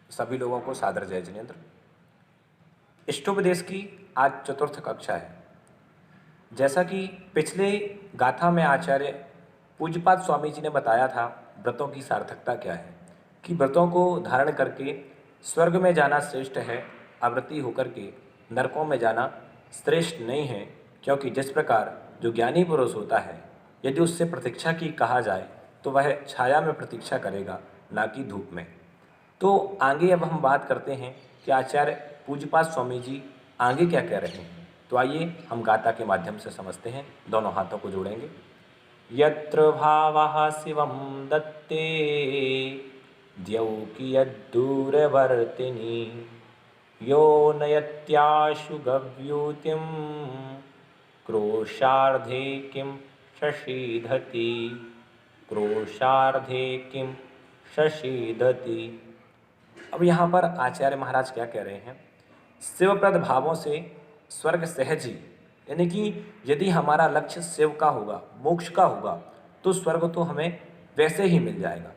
सभी लोगों को सादर जय जिनेन्द्र। इष्टोपदेश की आज चतुर्थ कक्षा है। जैसा कि पिछले गाथा में आचार्य पूज्यपाद स्वामी जी ने बताया था व्रतों की सार्थकता क्या है, कि व्रतों को धारण करके स्वर्ग में जाना श्रेष्ठ है, अव्रती होकर के नरकों में जाना श्रेष्ठ नहीं है। क्योंकि जिस प्रकार जो ज्ञानी पुरुष होता है, यदि उससे प्रतीक्षा की कहा जाए तो वह छाया में प्रतीक्षा करेगा, ना कि धूप में। तो आगे अब हम बात करते हैं कि आचार्य पूज्यपाद स्वामी जी आगे क्या कह रहे हैं। तो आइए हम गाथा के माध्यम से समझते हैं। दोनों हाथों को जोड़ेंगे। यत्र भावः शिवं दत्ते द्यौकियद्दूरवर्तिनी यो नयत्याशु गव्यूतिं क्रोशार्धे किं शशीधति क्रोशार्धे किं शशीधति। अब यहाँ पर आचार्य महाराज क्या कह रहे हैं, शिवप्रद भावों से स्वर्ग सहज ही, यानी कि यदि हमारा लक्ष्य शिव का होगा, मोक्ष का होगा, तो स्वर्ग तो हमें वैसे ही मिल जाएगा।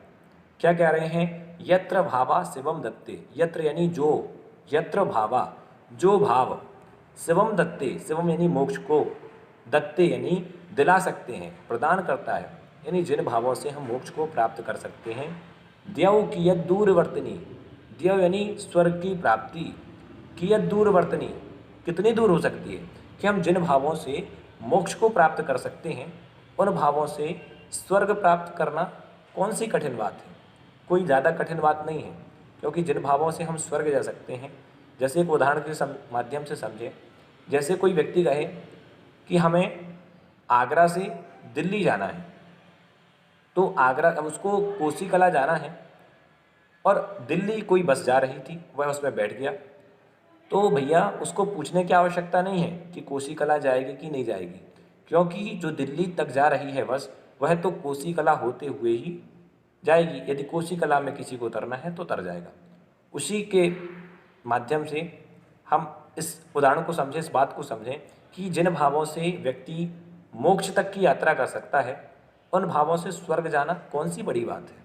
क्या कह रहे हैं, यत्र भावा शिवम दत्ते, यत्र यानी जो, यत्र भावा जो भाव, शिवम दत्ते, शिवम यानी मोक्ष को, दत्ते यानी दिला सकते हैं, प्रदान करता है, यानी जिन भावों से हम मोक्ष को प्राप्त कर सकते हैं। द्यौ कियत दूरवर्तनी, द्यौ यानी स्वर्ग की प्राप्ति, कियत दूरवर्तनी कितनी दूर हो सकती है, कि हम जिन भावों से मोक्ष को प्राप्त कर सकते हैं, उन भावों से स्वर्ग प्राप्त करना कौन सी कठिन बात है, कोई ज़्यादा कठिन बात नहीं है। क्योंकि जिन भावों से हम स्वर्ग जा सकते हैं, जैसे एक उदाहरण के माध्यम से समझें। जैसे कोई व्यक्ति कहे कि हमें आगरा से दिल्ली जाना है, तो आगरा, अब उसको कोसी कला जाना है और दिल्ली कोई बस जा रही थी, वह उसमें बैठ गया, तो भैया उसको पूछने की आवश्यकता नहीं है कि कोसी कला जाएगी कि नहीं जाएगी, क्योंकि जो दिल्ली तक जा रही है बस, वह तो कोसी कला होते हुए ही जाएगी। यदि कोसी कला में किसी को उतरना है तो उतर जाएगा। उसी के माध्यम से हम इस उदाहरण को समझें, इस बात को समझें कि जिन भावों से व्यक्ति मोक्ष तक की यात्रा कर सकता है, उन भावों से स्वर्ग जाना कौन सी बड़ी बात है।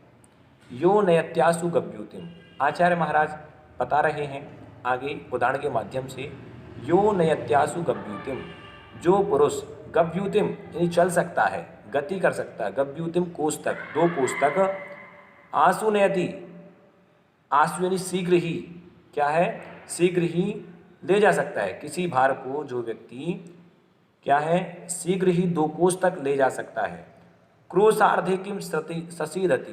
यो नयत्यासु गव्यूतिम, आचार्य महाराज बता रहे हैं आगे उदाहरण के माध्यम से, यो नयत्यासु गव्यूतिम, जो पुरुष गव्यूतिम यानी चल सकता है, गति कर सकता है, गव्यूतिम कोस तक, 2 कोस तक, आंसू नयति, आंसू यानी शीघ्र ही, क्या है, शीघ्र ही ले जा सकता है किसी भार को, जो व्यक्ति क्या है, शीघ्र ही 2 कोस तक ले जा सकता है। क्रोशार्धे किम शशीधति,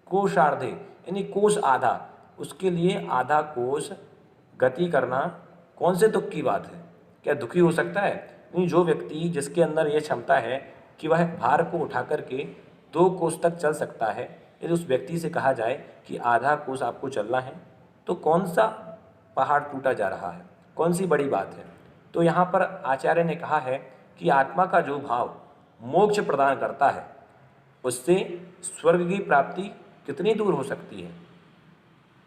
कोशार्धे यानी कोस आधा, उसके लिए आधा कोस गति करना कौन से दुख की बात है, क्या दुखी हो सकता है। नहीं, जो व्यक्ति, जिसके अंदर यह क्षमता है कि वह भार को उठा करके 2 कोस तक चल सकता है, यदि उस व्यक्ति से कहा जाए कि आधा कोस आपको चलना है, तो कौन सा पहाड़ टूटा जा रहा है, कौन सी बड़ी बात है। तो यहाँ पर आचार्य ने कहा है कि आत्मा का जो भाव मोक्ष प्रदान करता है, उससे स्वर्ग की प्राप्ति कितनी दूर हो सकती है।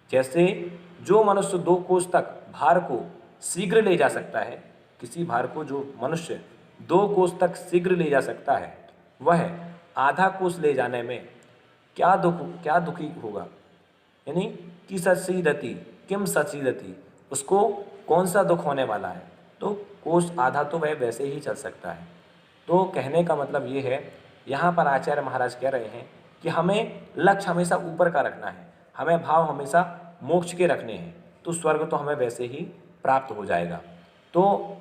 जैसे जो मनुष्य 2 कोस तक भार को शीघ्र ले जा सकता है, किसी भार को जो मनुष्य 2 कोस तक शीघ्र ले जा सकता है, वह आधा कोस ले जाने में क्या दुखी होगा, यानी कि शशीधति किम शशीधति, उसको कौन सा दुख होने वाला है। तो कोस आधा तो वह वैसे ही चल सकता है। तो कहने का मतलब ये है, यहाँ पर आचार्य महाराज कह रहे हैं कि हमें लक्ष्य हमेशा ऊपर का रखना है, हमें भाव हमेशा मोक्ष के रखने हैं, तो स्वर्ग तो हमें वैसे ही प्राप्त हो जाएगा। तो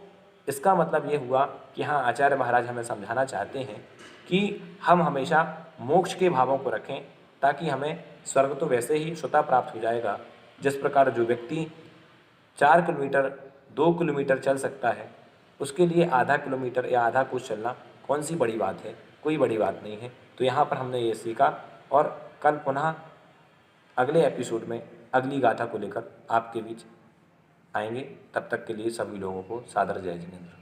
इसका मतलब ये हुआ कि हाँ, आचार्य महाराज हमें समझाना चाहते हैं कि हम हमेशा मोक्ष के भावों को रखें, ताकि हमें स्वर्ग तो वैसे ही स्वतः प्राप्त हो जाएगा। जिस प्रकार जो व्यक्ति 4 किलोमीटर 2 किलोमीटर चल सकता है, उसके लिए आधा किलोमीटर या आधा कोस चलना कौन सी बड़ी बात है, कोई बड़ी बात नहीं है। तो यहाँ पर हमने ये सीखा, और कल पुनः अगले एपिसोड में अगली गाथा को लेकर आपके बीच आएंगे। तब तक के लिए सभी लोगों को सादर जय जिनेन्द्र।